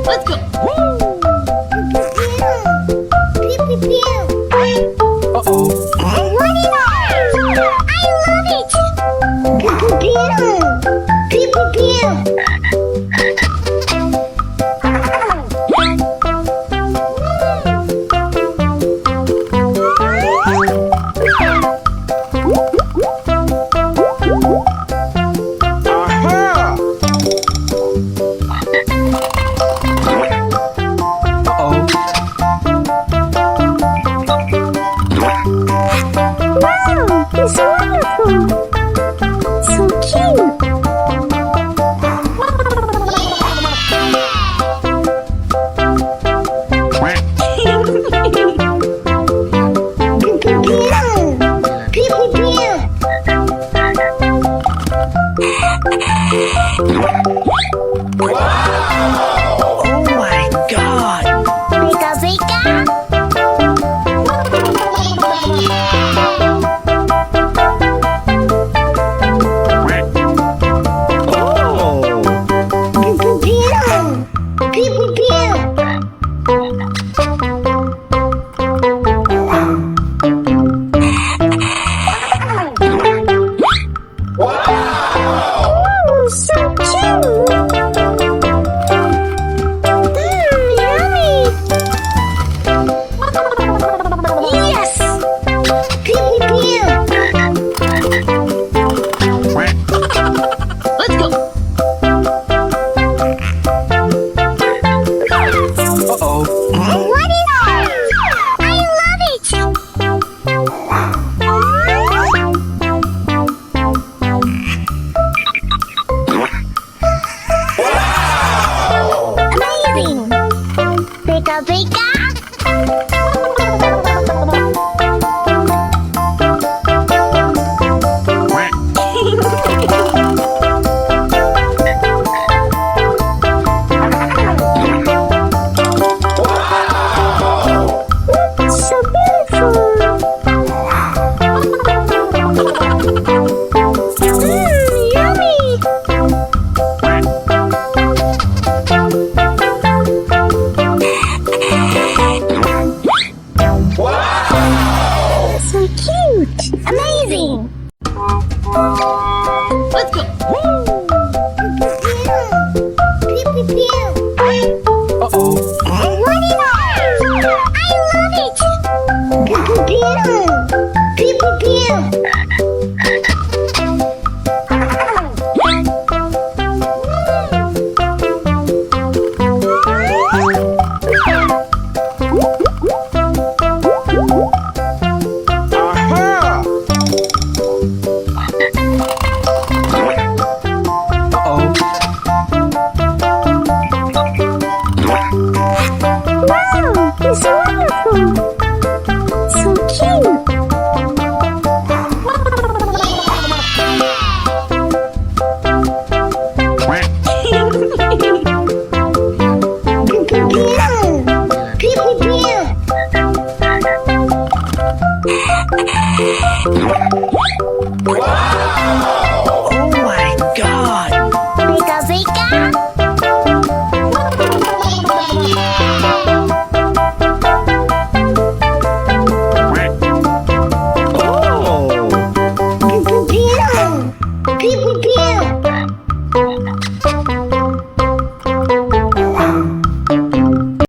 Let's go. Uh-oh. What is that? I love it! Pew, pew, pew. Wow, it's wonderful. So cute. Oh my God! Beka beka. Oh, so cute! Yummy! Yes! Pew, pew, Let's go. Uh-oh. What is that? I love it! Amazing! Beka beka! So beautiful! Yummy! So cute! Amazing! Let's go. Uh-oh. What is that? I love it! Pew, pew, pew. Uh-oh. Wow, it's wonderful! So cute! Pew, pew, pew.